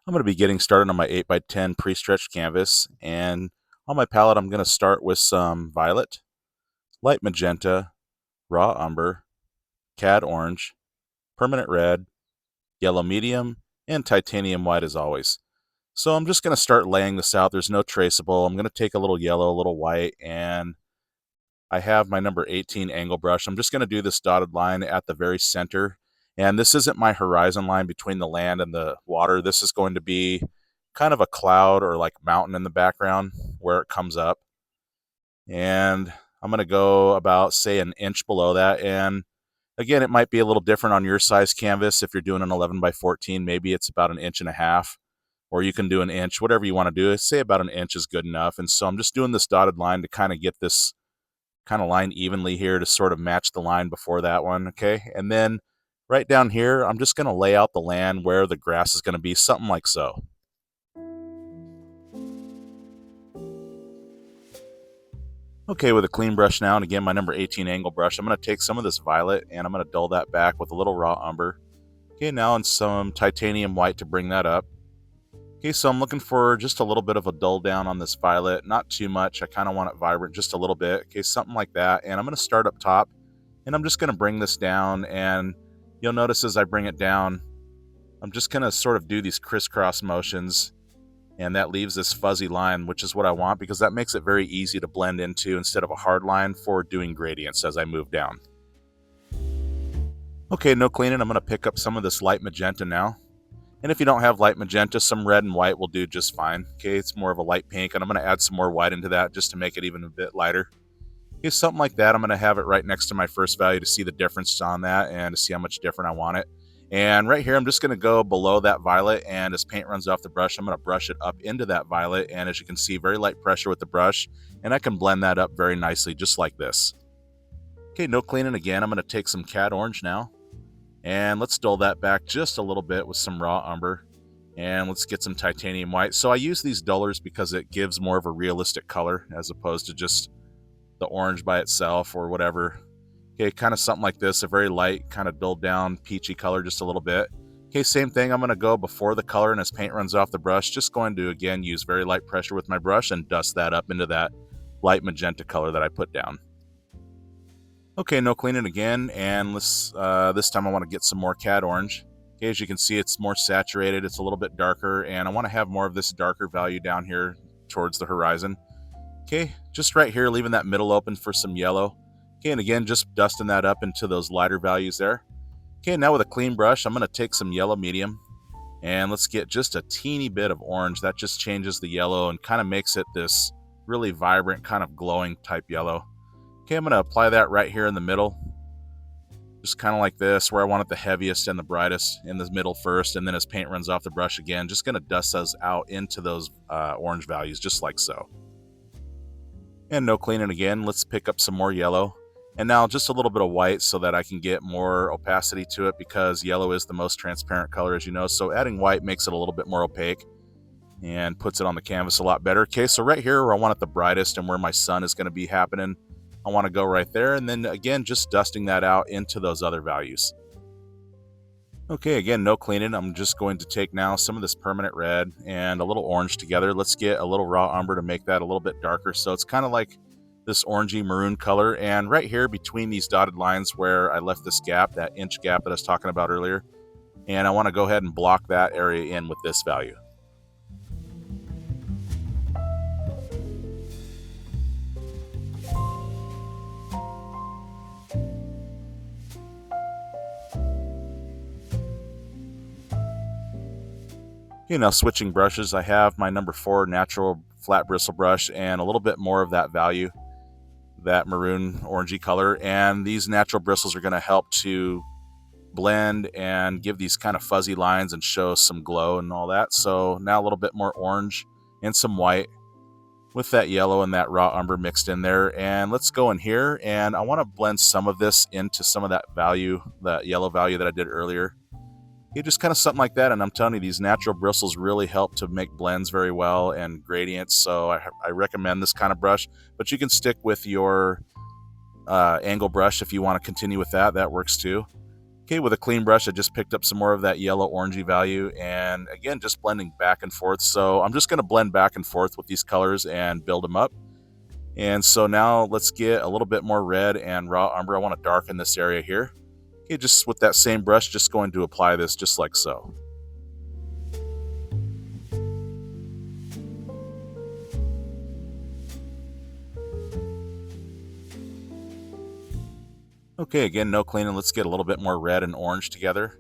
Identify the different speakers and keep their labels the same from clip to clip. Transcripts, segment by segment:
Speaker 1: I'm going to be getting started on my 8x10 pre-stretched canvas, and on my palette I'm going to start with some violet, light magenta, raw umber, cad orange, permanent red, yellow medium, and titanium white as always. So I'm just going to start laying this out. There's no traceable. I'm going to take a little yellow, a little white, and I have my number 18 angle brush. I'm just going to do this dotted line at the very center. And this isn't my horizon line between the land and the water. This is going to be kind of a cloud or like mountain in the background where it comes up. And I'm going to go about, say, an inch below that. And again, it might be a little different on your size canvas. If you're doing an 11x14, maybe it's about an inch and a half, or you can do an inch, whatever you want to do. Say about an inch is good enough. And so I'm just doing this dotted line to kind of get this kind of line evenly here to sort of match the line before that one, okay? And then right down here, I'm just going to lay out the land where the grass is going to be, something like so. Okay, with a clean brush now, and again, my number 18 angle brush, I'm going to take some of this violet, and I'm going to dull that back with a little raw umber. Okay, now in some titanium white to bring that up. Okay, so I'm looking for just a little bit of a dull down on this violet, not too much. I kind of want it vibrant just a little bit. Okay, something like that. And I'm going to start up top, and I'm just going to bring this down, and you'll notice as I bring it down, I'm just going to sort of do these crisscross motions, and that leaves this fuzzy line, which is what I want because that makes it very easy to blend into instead of a hard line for doing gradients as I move down. Okay, no cleaning. I'm going to pick up some of this light magenta now. And if you don't have light magenta, some red and white will do just fine. Okay, it's more of a light pink, and I'm going to add some more white into that just to make it even a bit lighter. Okay, something like that. I'm going to have it right next to my first value to see the difference on that and to see how much different I want it. And right here, I'm just going to go below that violet, and as paint runs off the brush, I'm going to brush it up into that violet. And as you can see, very light pressure with the brush, and I can blend that up very nicely, just like this. Okay, no cleaning again. I'm going to take some cad orange now, and let's dull that back just a little bit with some raw umber. And let's get some titanium white. So I use these dullers because it gives more of a realistic color as opposed to just the orange by itself or whatever. Okay, kind of something like this, a very light, kind of dulled down, peachy color just a little bit. Okay, same thing, I'm going to go before the color, and as paint runs off the brush, just going to, again, use very light pressure with my brush and dust that up into that light magenta color that I put down. Okay, no cleaning again, and let's, this time I want to get some more cad orange. Okay, as you can see, it's more saturated, it's a little bit darker, and I want to have more of this darker value down here towards the horizon. Okay, just right here, leaving that middle open for some yellow. Okay, and again, just dusting that up into those lighter values there. Okay, now with a clean brush, I'm going to take some yellow medium, and let's get just a teeny bit of orange. That just changes the yellow and kind of makes it this really vibrant, kind of glowing type yellow. Okay, I'm going to apply that right here in the middle, just kind of like this, where I want it the heaviest and the brightest in the middle first, and then as paint runs off the brush again, just going to dust those out into those orange values, just like so. And no cleaning again, let's pick up some more yellow. And now just a little bit of white so that I can get more opacity to it, because yellow is the most transparent color, as you know. So adding white makes it a little bit more opaque and puts it on the canvas a lot better. Okay, so right here where I want it the brightest and where my sun is going to be happening, I want to go right there. And then again, just dusting that out into those other values. Okay, again, no cleaning. I'm just going to take now some of this permanent red and a little orange together. Let's get a little raw umber to make that a little bit darker. So it's kind of like this orangey maroon color. And right here between these dotted lines where I left this gap, that inch gap that I was talking about earlier, and I want to go ahead and block that area in with this value. Okay, now switching brushes, I have my number 4 natural flat bristle brush and a little bit more of that value, that maroon orangey color, and these natural bristles are going to help to blend and give these kind of fuzzy lines and show some glow and all that. So now a little bit more orange and some white with that yellow and that raw umber mixed in there. And let's go in here, and I want to blend some of this into some of that value, that yellow value that I did earlier. Yeah, just kind of something like that. And I'm telling you, these natural bristles really help to make blends very well and gradients. So I recommend this kind of brush, but you can stick with your angle brush if you want to continue with that. That works too. Okay, with a clean brush, I just picked up some more of that yellow orangey value, and again, just blending back and forth. So I'm just going to blend back and forth with these colors and build them up. And so now let's get a little bit more red and raw umber. I want to darken this area here. Okay, just with that same brush, just going to apply this just like so. Okay, again, no cleaning. Let's get a little bit more red and orange together.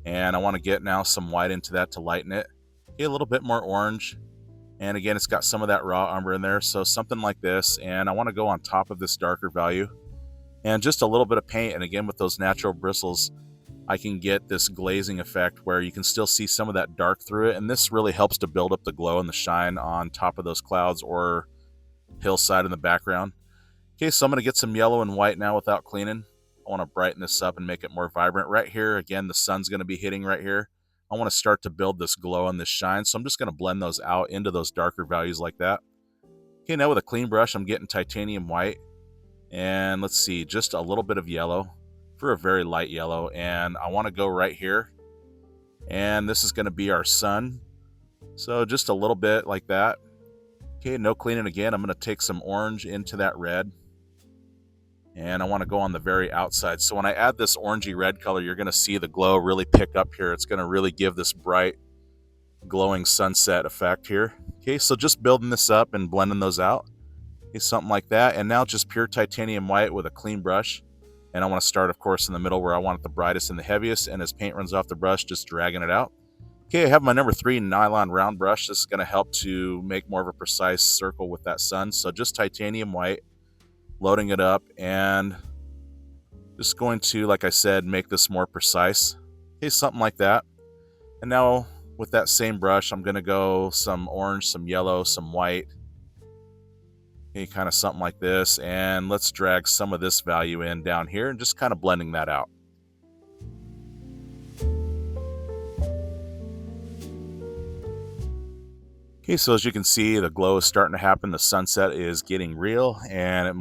Speaker 1: And I want to get now some white into that to lighten it. Okay, a little bit more orange. And again, it's got some of that raw umber in there, so something like this. And I want to go on top of this darker value. And just a little bit of paint, and again, with those natural bristles, I can get this glazing effect where you can still see some of that dark through it. And this really helps to build up the glow and the shine on top of those clouds or hillside in the background. Okay, so I'm going to get some yellow and white now without cleaning. I want to brighten this up and make it more vibrant. Right here, again, the sun's going to be hitting right here. I want to start to build this glow and this shine, so I'm just going to blend those out into those darker values like that. Okay, now with a clean brush, I'm getting titanium white. And let's see, just a little bit of yellow for a very light yellow. And I want to go right here. And this is going to be our sun. So just a little bit like that. Okay, no cleaning again. I'm going to take some orange into that red. And I want to go on the very outside. So when I add this orangey red color, you're going to see the glow really pick up here. It's going to really give this bright, glowing sunset effect here. Okay, so just building this up and blending those out. Okay, something like that. And now just pure titanium white with a clean brush. And I want to start, of course, in the middle where I want it the brightest and the heaviest. And as paint runs off the brush, just dragging it out. Okay, I have my number 3 nylon round brush. This is going to help to make more of a precise circle with that sun. So just titanium white. Loading it up and just going to, like I said, make this more precise. Okay, something like that. And now with that same brush, I'm going to go some orange, some yellow, some white. Okay, kind of something like this. And let's drag some of this value in down here and just kind of blending that out. Okay, so as you can see, the glow is starting to happen. The sunset is getting real, and you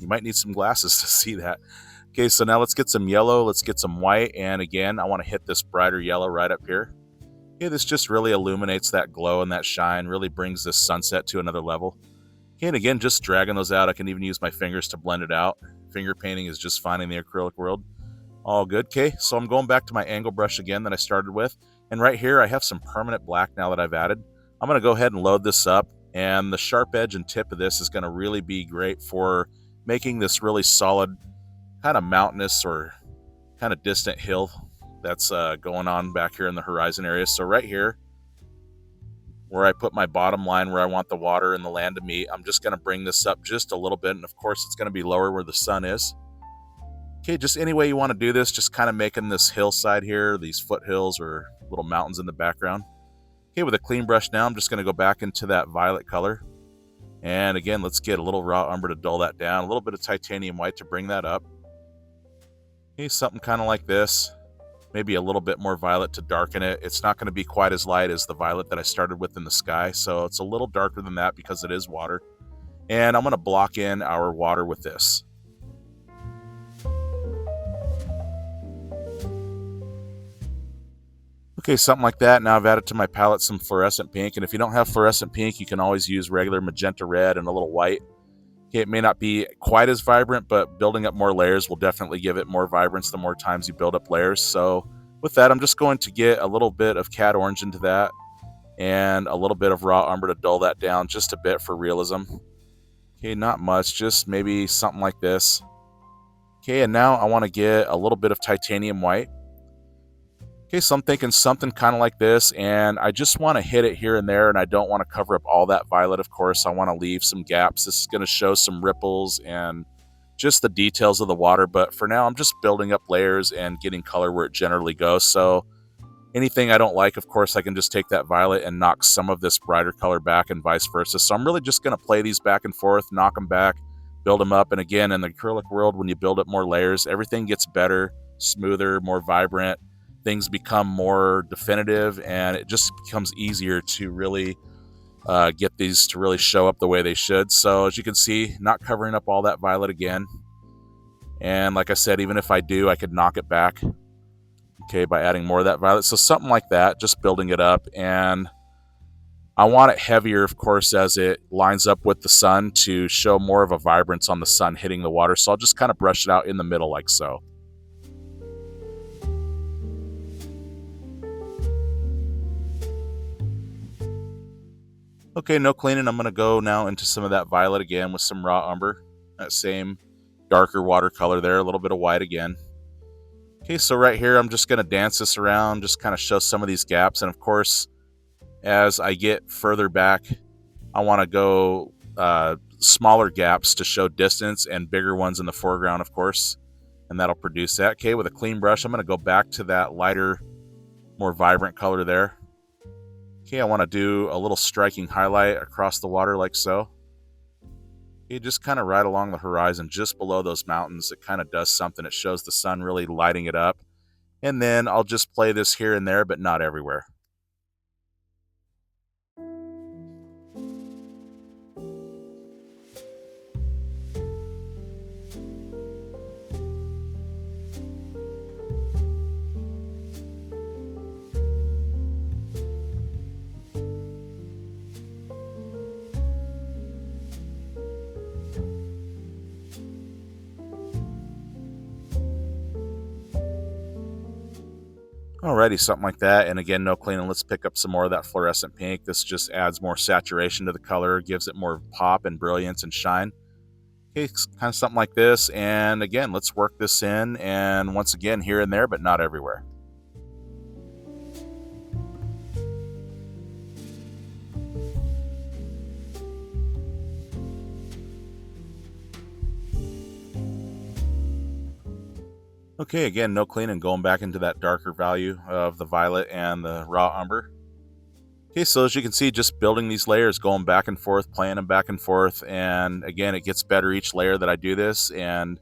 Speaker 1: might need some glasses to see that. Okay, so now let's get some yellow, let's get some white, and again, I want to hit this brighter yellow right up here. Okay, this just really illuminates that glow and that shine, really brings this sunset to another level. Okay, and again, just dragging those out. I can even use my fingers to blend it out. Finger painting is just fine in the acrylic world. All good. Okay, so I'm going back to my angle brush again that I started with, and right here I have some permanent black now that I've added. I'm going to go ahead and load this up, and the sharp edge and tip of this is going to really be great for making this really solid kind of mountainous or kind of distant hill that's going on back here in the horizon area. So right here, where I put my bottom line where I want the water and the land to meet, I'm just going to bring this up just a little bit, and of course it's going to be lower where the sun is. Okay, just any way you want to do this, just kind of making this hillside here, these foothills or little mountains in the background. Okay, with a clean brush now, I'm just going to go back into that violet color. And again, let's get a little raw umber to dull that down, a little bit of titanium white to bring that up. Okay, something kind of like this. Maybe a little bit more violet to darken it. It's not going to be quite as light as the violet that I started with in the sky, so it's a little darker than that because it is water. And I'm going to block in our water with this. Okay, something like that. Now I've added to my palette some fluorescent pink, and if you don't have fluorescent pink, you can always use regular magenta red and a little white. Okay, it may not be quite as vibrant, but building up more layers will definitely give it more vibrance the more times you build up layers. So with that, I'm just going to get a little bit of cat orange into that and a little bit of raw umber to dull that down just a bit for realism. Okay, not much, just maybe something like this. Okay, and now I want to get a little bit of titanium white. Okay, so I'm thinking something kind of like this, and I just want to hit it here and there, and I don't want to cover up all that violet, of course. I want to leave some gaps. This is going to show some ripples and just the details of the water, but for now, I'm just building up layers and getting color where it generally goes. So anything I don't like, of course, I can just take that violet and knock some of this brighter color back and vice versa. So I'm really just going to play these back and forth, knock them back, build them up, and again, in the acrylic world, when you build up more layers, everything gets better, smoother, more vibrant. Things become more definitive, and it just becomes easier to really get these to really show up the way they should. So as you can see, not covering up all that violet again. And like I said, even if I do, I could knock it back. okay, by adding more of that violet. So something like that, just building it up. And I want it heavier, of course, as it lines up with the sun to show more of a vibrance on the sun hitting the water. So I'll just kind of brush it out in the middle like so. Okay, no cleaning. I'm going to go now into some of that violet again with some raw umber. That same darker watercolor there, a little bit of white again. Okay, so right here, I'm just going to dance this around, just kind of show some of these gaps. And of course, as I get further back, I want to go smaller gaps to show distance and bigger ones in the foreground, of course. And that'll produce that. Okay, with a clean brush, I'm going to go back to that lighter, more vibrant color there. Okay, I want to do a little striking highlight across the water like so. Okay, just kind of right along the horizon, just below those mountains. It kind of does something. It shows the sun really lighting it up. And then I'll just play this here and there, but not everywhere. Alrighty, something like that. And again, no cleaning. Let's pick up some more of that fluorescent pink. This just adds more saturation to the color, gives it more pop and brilliance and shine. Okay, kind of something like this. And again, let's work this in. And once again, here and there, but not everywhere. Okay, again, no cleaning, going back into that darker value of the violet and the raw umber. Okay, so as you can see, just building these layers, going back and forth, playing them back and forth, and again, it gets better each layer that I do this, and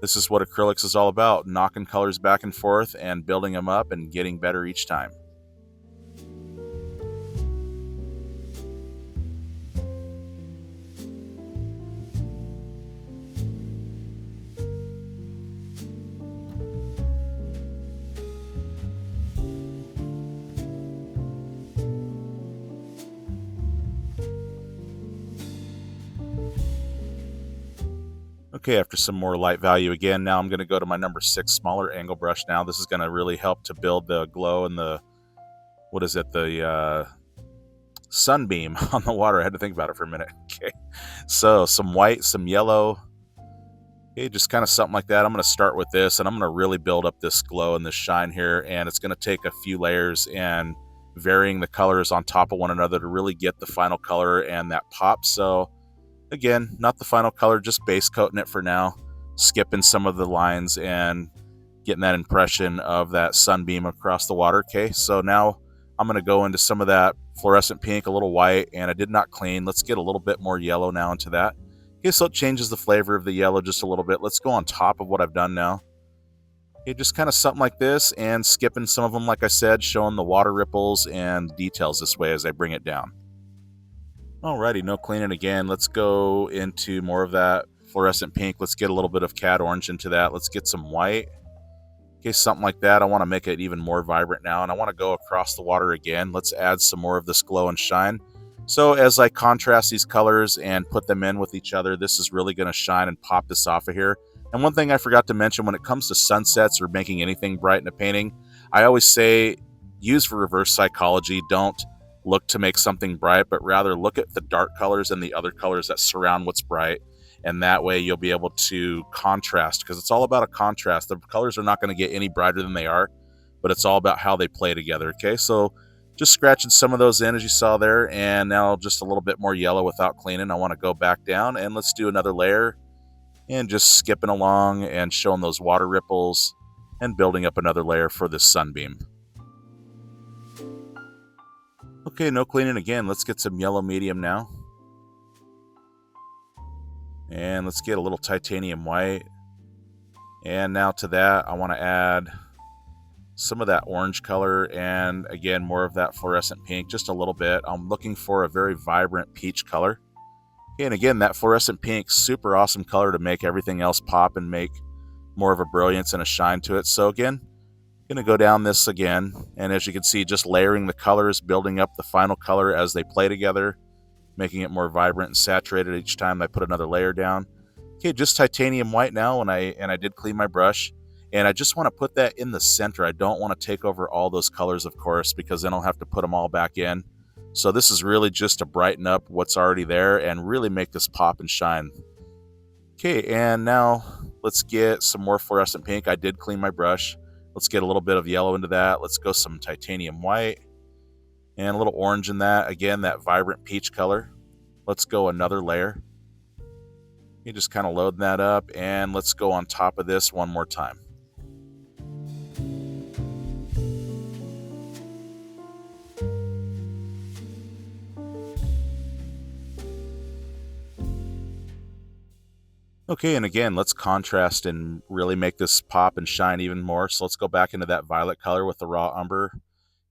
Speaker 1: this is what acrylics is all about, knocking colors back and forth and building them up and getting better each time. Okay, after some more light value again, now I'm going to go to my number 6 smaller angle brush now. This is going to really help to build the glow and the, what is it, the sunbeam on the water. I had to think about it for a minute. Okay, so some white, some yellow. Okay, just kind of something like that. I'm going to start with this, and I'm going to really build up this glow and this shine here, and it's going to take a few layers and varying the colors on top of one another to really get the final color and that pop. So again, not the final color, just base coating it for now, skipping some of the lines and getting that impression of that sunbeam across the water. Okay, so now I'm going to go into some of that fluorescent pink, a little white, and I did not clean. Let's get a little bit more yellow now into that. Okay, so it changes the flavor of the yellow just a little bit. Let's go on top of what I've done now. Okay, just kind of something like this, and skipping some of them, like I said, showing the water ripples and details this way as I bring it down. Alrighty, no cleaning again. Let's go into more of that fluorescent pink. Let's get a little bit of cad orange into that. Let's get some white. Okay, something like that. I want to make it even more vibrant now, and I want to go across the water again. Let's add some more of this glow and shine. So as I contrast these colors and put them in with each other, this is really going to shine and pop this off of here. And one thing I forgot to mention, when it comes to sunsets or making anything bright in a painting, I always say use for reverse psychology. Don't look to make something bright, but rather look at the dark colors and the other colors that surround what's bright. And that way you'll be able to contrast, because it's all about a contrast. The colors are not going to get any brighter than they are, but it's all about how they play together. Okay, so just scratching some of those in as you saw there, and now just a little bit more yellow without cleaning. I want to go back down and let's do another layer, and just skipping along and showing those water ripples and building up another layer for this sunbeam. Okay, no cleaning again. Let's get some yellow medium now. And let's get a little titanium white. And now to that, I want to add some of that orange color, and again, more of that fluorescent pink, just a little bit. I'm looking for a very vibrant peach color. And again, that fluorescent pink, super awesome color to make everything else pop and make more of a brilliance and a shine to it. So again, Gonna go down this again, and as you can see, just layering the colors, building up the final color as they play together, making it more vibrant and saturated each time I put another layer down. Okay, just titanium white now, and I did clean my brush, and I just want to put that in the center. I don't want to take over all those colors, of course, because then I'll have to put them all back in. So this is really just to brighten up what's already there and really make this pop and shine. Okay, and now let's get some more fluorescent pink. I did clean my brush. Let's get a little bit of yellow into that. Let's go some titanium white and a little orange in that. Again, that vibrant peach color. Let's go another layer. You just kind of load that up, and let's go on top of this one more time. Okay, and again, let's contrast and really make this pop and shine even more. So let's go back into that violet color with the raw umber.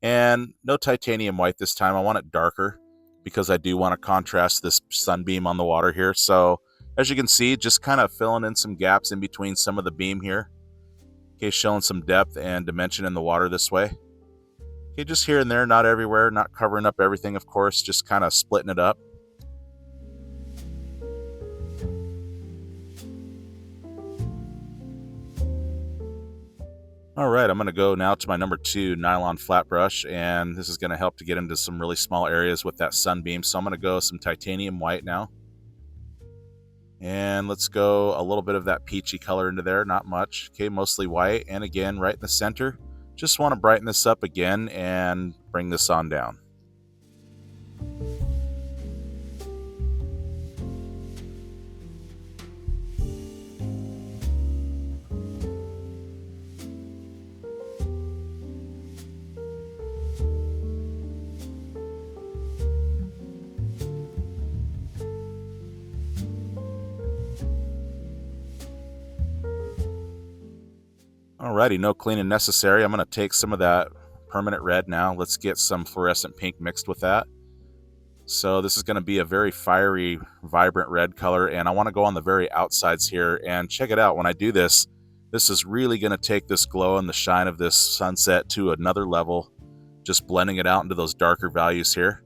Speaker 1: And no titanium white this time. I want it darker because I do want to contrast this sunbeam on the water here. So as you can see, just kind of filling in some gaps in between some of the beam here. Okay, showing some depth and dimension in the water this way. Okay, just here and there, not everywhere, not covering up everything, of course, just kind of splitting it up. All right, I'm going to go now to my number 2 nylon flat brush, and this is going to help to get into some really small areas with that sunbeam. So I'm going to go some titanium white now. And let's go a little bit of that peachy color into there, not much. Okay, mostly white, and again, right in the center. Just want to brighten this up again and bring this on down. Alrighty, no cleaning necessary. I'm going to take some of that permanent red now. Let's get some fluorescent pink mixed with that. So this is going to be a very fiery, vibrant red color, and I want to go on the very outsides here, and check it out. When I do this, this is really going to take this glow and the shine of this sunset to another level, just blending it out into those darker values here.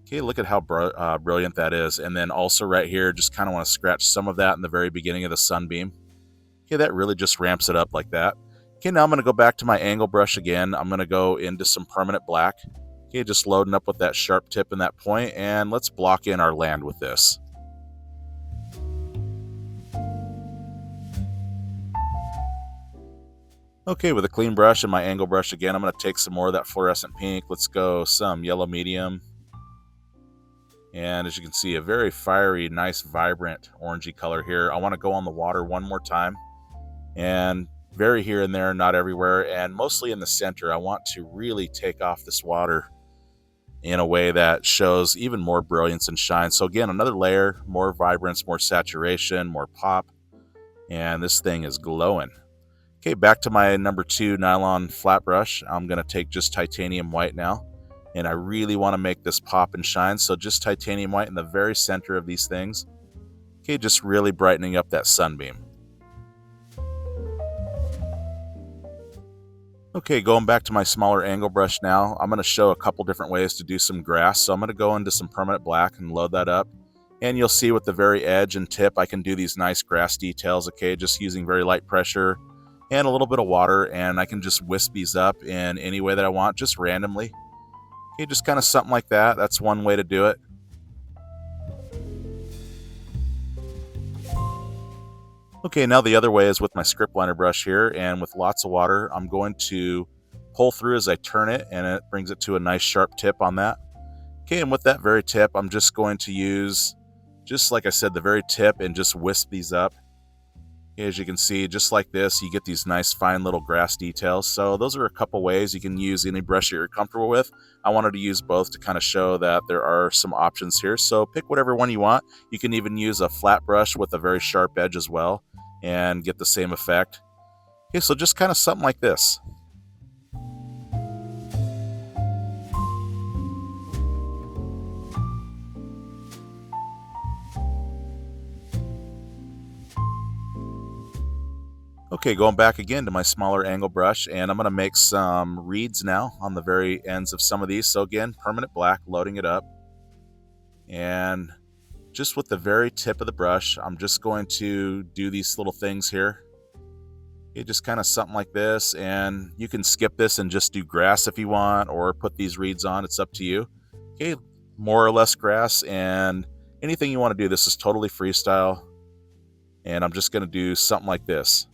Speaker 1: Okay, look at how brilliant that is. And then also right here, just kind of want to scratch some of that in the very beginning of the sunbeam. Okay, that really just ramps it up like that. Okay, now I'm going to go back to my angle brush again. I'm going to go into some permanent black. Okay, just loading up with that sharp tip and that point, and let's block in our land with this. Okay, with a clean brush and my angle brush again, I'm going to take some more of that fluorescent pink. Let's go some yellow medium. And as you can see, a very fiery, nice, vibrant, orangey color here. I want to go on the water one more time. And very here and there, not everywhere, and mostly in the center. I want to really take off this water in a way that shows even more brilliance and shine. So again, another layer, more vibrance, more saturation, more pop, and this thing is glowing. Okay, back to my number 2 nylon flat brush. I'm going to take just titanium white now, and I really want to make this pop and shine. So just titanium white in the very center of these things. Okay, just really brightening up that sunbeam. Okay, going back to my smaller angle brush now, I'm going to show a couple different ways to do some grass. So I'm going to go into some permanent black and load that up. And you'll see with the very edge and tip, I can do these nice grass details, okay, just using very light pressure and a little bit of water. And I can just wisp these up in any way that I want, just randomly. Okay, just kind of something like that. That's one way to do it. Okay, now the other way is with my script liner brush here, and with lots of water, I'm going to pull through as I turn it, and it brings it to a nice sharp tip on that. Okay, and with that very tip, I'm just going to use, just like I said, the very tip and just wisp these up. Okay, as you can see, just like this, you get these nice fine little grass details. So those are a couple ways. You can use any brush that you're comfortable with. I wanted to use both to kind of show that there are some options here. So pick whatever one you want. You can even use a flat brush with a very sharp edge as well and get the same effect. Okay, so just kind of something like this. Okay, going back again to my smaller angle brush, and I'm going to make some reeds now on the very ends of some of these. So again, permanent black, loading it up. And just with the very tip of the brush, I'm just going to do these little things here. Okay, just kind of something like this, and you can skip this and just do grass if you want, or put these reeds on. It's up to you. Okay, more or less grass, and anything you want to do. This is totally freestyle, and I'm just going to do something like this.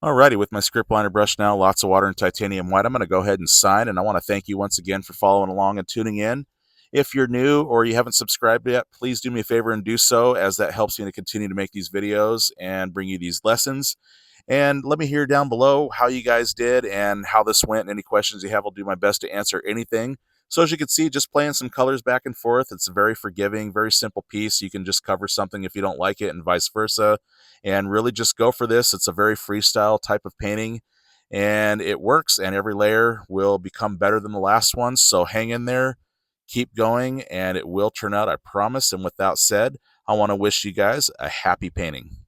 Speaker 1: Alrighty, with my script liner brush now, lots of water and titanium white, I'm going to go ahead and sign, and I want to thank you once again for following along and tuning in. If you're new or you haven't subscribed yet, please do me a favor and do so, as that helps me to continue to make these videos and bring you these lessons. And let me hear down below how you guys did and how this went. Any questions you have, I'll do my best to answer anything. So as you can see, just playing some colors back and forth. It's a very forgiving, very simple piece. You can just cover something if you don't like it and vice versa. And really just go for this. It's a very freestyle type of painting. And it works, and every layer will become better than the last one. So hang in there, keep going, and it will turn out, I promise. And with that said, I want to wish you guys a happy painting.